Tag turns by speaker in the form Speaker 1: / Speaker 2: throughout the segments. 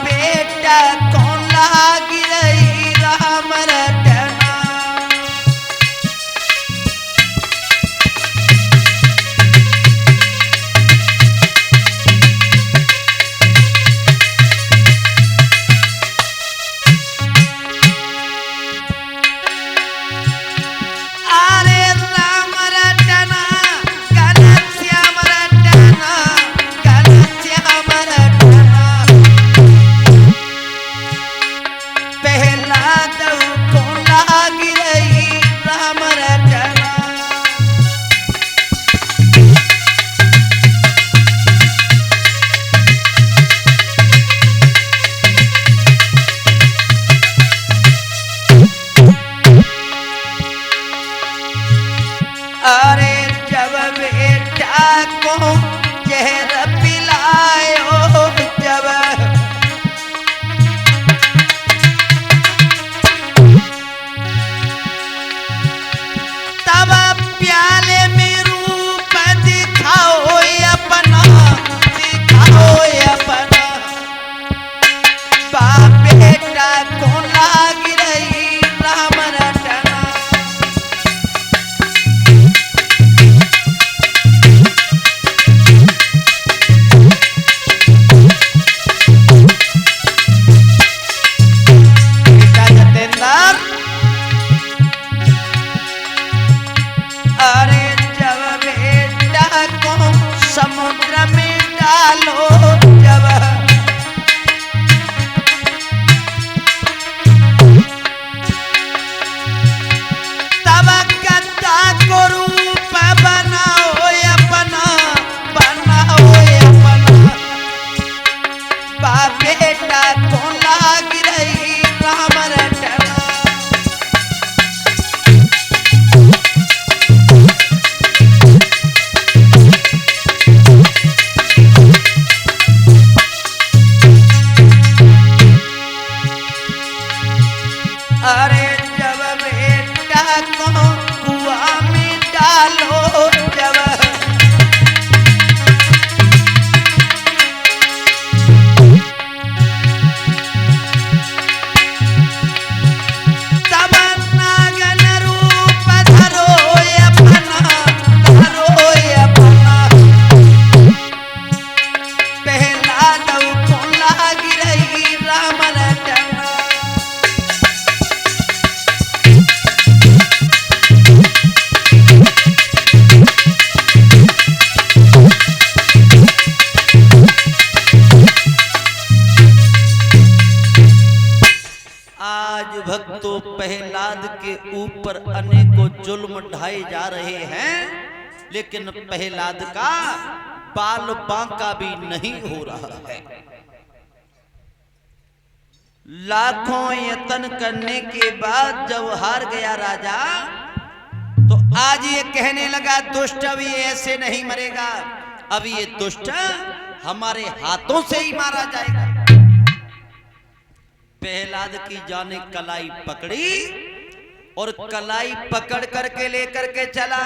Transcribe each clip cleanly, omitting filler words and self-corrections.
Speaker 1: बेटा कौन लागी रही राम रटना। अरे राम रटना घनश्याम रटना घनश्याम रटना। पहला दौ कौन लागी रही राम रटना। अरे जब बेटा को जहर पिलायो जब तब प्याले में रूप दिखाओ अपना दिखाओ अपना। बाप बेटा कौन लागी रही राम रटना। अरे जब बेटा को समुद्र में डालो जब तब गद्दा को रूप बनाओ अपना बनाओ अपना। बाप बेटा कौन लागी रही राम रटना। अरे जब बेटा को कुआं में डालो जब तब नागन रूप धरो अपना धरो अपना। पहला दौ कौन लागी रही राम रटना। आज भक्तों प्रहलाद के ऊपर अनेकों जुल्म ढाए जा रहे हैं, लेकिन प्रहलाद का बाल बांका भी नहीं हो रहा है। लाखों यत्न करने के बाद जब हार गया राजा तो आज ये कहने लगा दुष्ट अब ये ऐसे नहीं मरेगा, अब ये दुष्ट हमारे हाथों से ही मारा जाएगा। प्रहलाद की जाने कलाई पकड़ी और कलाई पकड़ करके लेकर के चला।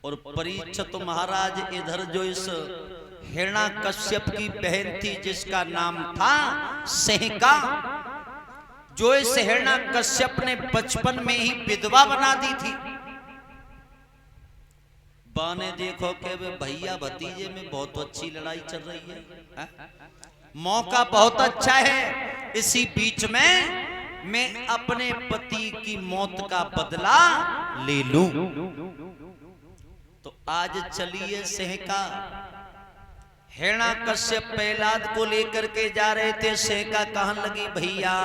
Speaker 1: और परीक्षित महाराज इधर जो इस हिरण्याकश्यप की बहन थी जिसका नाम था सेहका, जो इस हिरण्याकश्यप ने बचपन में ही विधवा बना दी थी। बाने देखो कि भैया भतीजे में बहुत अच्छी लड़ाई चल रही है, मौका बहुत अच्छा है, इसी बीच में मैं अपने पति की मौत का बदला ले लूं। तो आज चलिए सेहका हिरण्याकश्यप प्रहलाद को लेकर के जा रहे थे। सेहका कहन लगी भैया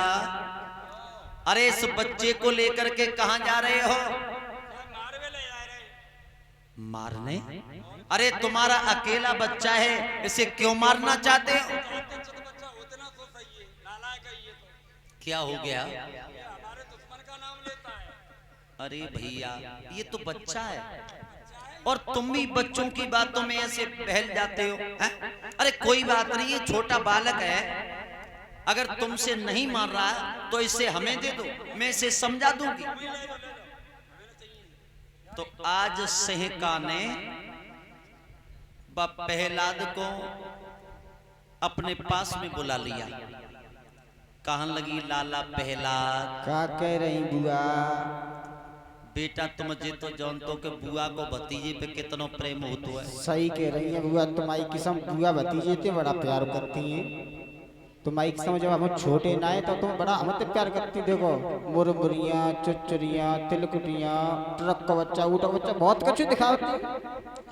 Speaker 1: अरे इस बच्चे को लेकर के कहां जा रहे हो? मारने? अरे तुम्हारा अकेला बच्चा है, इसे क्यों मारना चाहते हो? क्या हो गया? अरे भैया ये तो बच्चा है और तुम भी बच्चों की बातों में ऐसे बहल जाते हो है? अरे कोई बात नहीं, ये छोटा बालक है, अगर तुमसे नहीं मार रहा है तो इसे हमें दे दो, मैं इसे समझा दूंगी। तो आज सेहका ने प्रहलाद को अपने पास में बुला लिया। कहन लगी लाला प्रहलाद,
Speaker 2: का कह रही बुआ?
Speaker 1: बेटा तुम जे तो जानतो के बुआ को भतीजे पे कितना प्रेम होतो है।
Speaker 2: सही कह रही है बुआ, तुम्हारी किस्म बुआ भतीजे ते बड़ा प्यार करती हैं। तुम्हारी किस्म जब हम छोटे ना है तो तुम बड़ा हमसे प्यार करती। देखो मुरमुरियाँ, चुचुरियाँ, तिलकुटियाँ, ट्रक का बच्चा, ऊँट का बच्चा, बहुत कुछ दिखाती।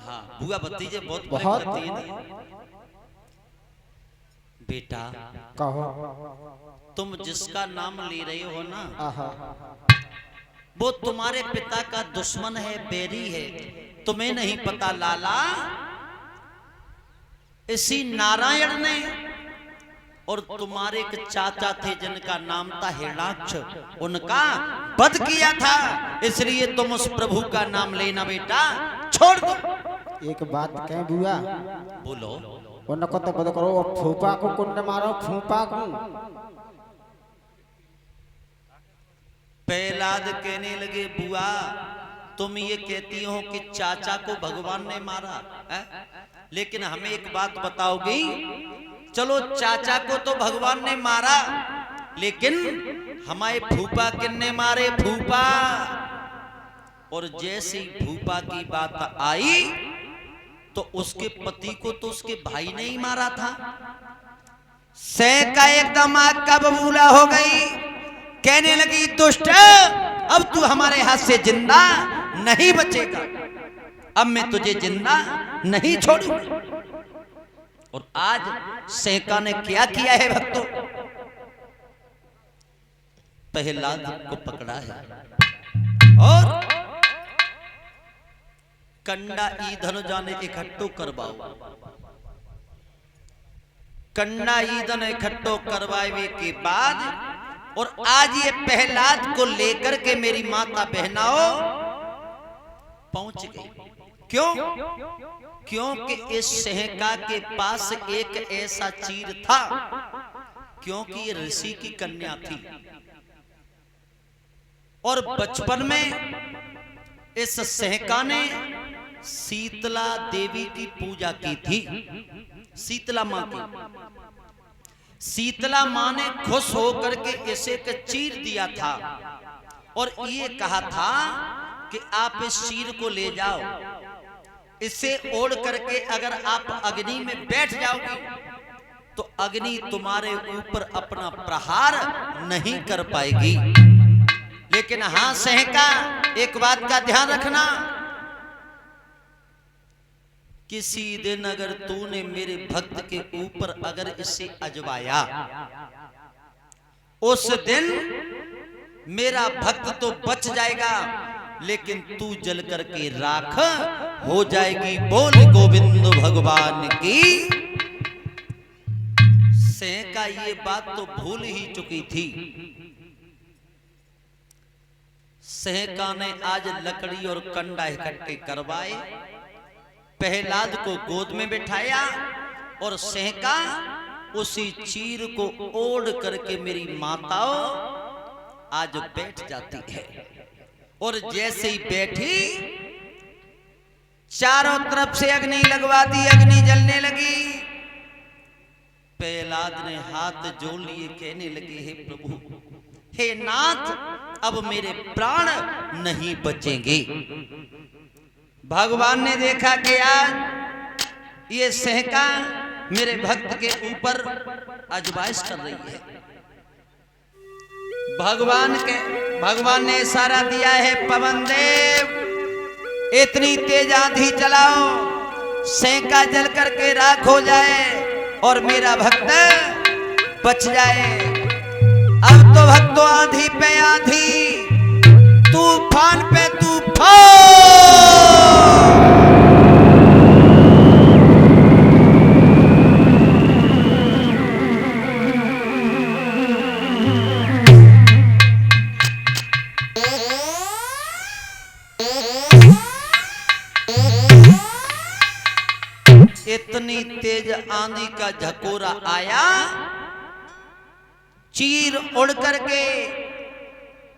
Speaker 1: हाँ, बुआ भतीजे बहुत
Speaker 2: बहुत
Speaker 1: करती है। बेटा
Speaker 2: कहो,
Speaker 1: तुम जिसका नाम ले रहे हो ना,
Speaker 2: आहा,
Speaker 1: वो तुम्हारे पिता का दुश्मन है, बैरी है। तुम्हें नहीं पता लाला, इसी नारायण ने और तुम्हारे एक चाचा थे जिनका नाम था हिरणाक्ष, उनका वध किया था। इसलिए तुम उस प्रभु का नाम लेना बेटा छोड़ दो।
Speaker 2: एक बात कह बुआ,
Speaker 1: बोलो।
Speaker 2: उनको तो बद करो, फूफा को कुंड मारो, फूफा को।
Speaker 1: प्रहलाद कहने लगे बुआ तुम ये कहती हो कि चाचा को भगवान ने मारा है? लेकिन हमें एक बात बताओगी, चलो चाचा को तो भगवान ने मारा, लेकिन हमारे फूफा किन्ने मारे? फूफा। और जैसे ही फूफा की बात आई तो उसके पति को तो उसके भाई ने ही मारा था। सह का एकदम आग का बबूला हो गई। कहने लगी दुष्ट, अब तू हमारे हाथ से जिंदा नहीं बचेगा, अब मैं तुझे जिंदा नहीं छोड़ूंगी। और आज सेका ने क्या किया है भक्तों? प्रहलाद को पकड़ा है और कंडा ईंधन जाने इकट्ठो करवाओ। कंडा ईंधन इकट्ठो करवाए के बाद और आज ये प्रहलाद को लेकर के मेरी माता बहनाओ पहुंच गई। क्यों? क्योंकि इस सहका के पास एक ऐसा चीर था, क्योंकि ये ऋषि की कन्या थी और बचपन में इस सहका ने शीतला देवी की पूजा की थी, शीतला मां की। शीतला मां ने खुश होकर के इसे एक चीर दिया था और ये कहा था कि आप इस चीर को ले जाओ, इसे ओढ़ करके अगर आप अग्नि में बैठ जाओगे तो अग्नि तुम्हारे ऊपर अपना प्रहार नहीं कर पाएगी। लेकिन हां सहका, एक बात का ध्यान रखना, किसी दिन अगर तूने मेरे भक्त के ऊपर अगर इसे अजवाया, उस दिन मेरा भक्त तो बच जाएगा, लेकिन तू जल करके राख हो जाएगी। बोल गोविंद भगवान की। सहका ये बात तो भूल ही चुकी थी। सहका ने आज लकड़ी और कंडा इकट्ठे करवाए, प्रहलाद को गोद में बिठाया और सहका उसी चीर को ओढ़ करके मेरी माताओं आज बैठ जाती है। और जैसे ही बैठी चारों तरफ से अग्नि लगवा दी, अग्नि जलने लगी। प्रहलाद ने हाथ जोड़ लिए, कहने लगे हे प्रभु, हे नाथ, अब मेरे प्राण नहीं बचेंगे। भगवान ने देखा कि आज ये सहका मेरे भक्त के ऊपर अजमाइश कर रही है। भगवान ने इशारा दिया है, पवन देव इतनी तेज आंधी चलाओ, सहका जल करके राख हो जाए और मेरा भक्त बच जाए। अब तो भक्तों आंधी पे आंधी, तूफान पे तूफान। इतनी तेज आंधी का झकोरा आया, चीर उड़ करके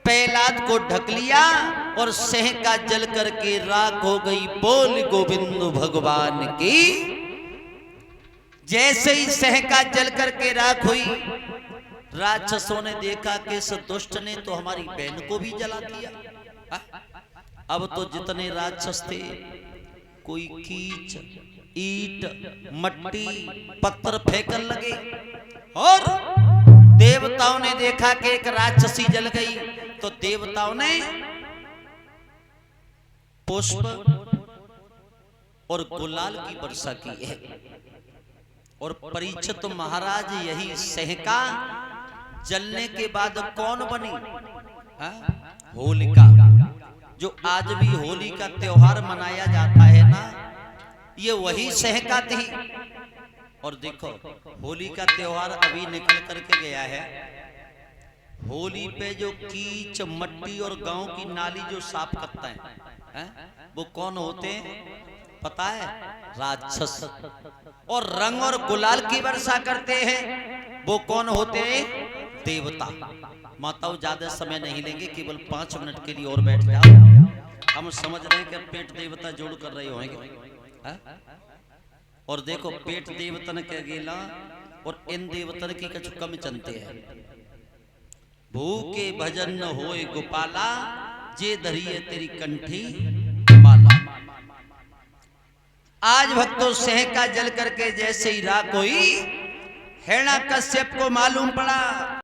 Speaker 1: प्रहलाद को ढक लिया और सहका जल करके राख हो गई। बोल गोविंद भगवान की। जैसे ही सहका जल करके राख हुई, राक्षसों ने देखा कि इस दुष्ट ने तो हमारी बहन को भी जला दिया। अब तो जितने राक्षस थे, कोई कीच, ईट, मट्टी, पत्थर फेंकने लगे। और देवताओं ने देखा कि एक राक्षसी जल गई, तो देवताओं ने पुष्प और गुलाल की वर्षा की है। और परीक्षित महाराज यही सहका जलने के बाद कौन बनी? होलिका। जो आज भी होली का त्योहार मनाया जाता है ना, ये वही सहका थी। और देखो, होली का त्योहार अभी निकल करके गया है। होली पे जो कीच, मट्टी और गांव की नाली जो साफ करता है, वो कौन होते हैं पता है? राक्षस। और रंग और गुलाल की वर्षा करते हैं, वो कौन होते हैं? देवता। माताओं ज्यादा समय नहीं लेंगे, केवल 5 मिनट के लिए और बैठ जाओ। हम समझ रहे हैं कि पेट देवता जोड़ कर रहे होंगे। और देखो, पेट देवतन के गेला और इन देवतन की कुछ कम चलते हैं। भूखे भजन न होए गोपाला, जे धरिए तेरी कंठी माला। आज भक्तों, सहका जल करके जैसे ही राख हुई, हिरण्याकश्यप को मालूम पड़ा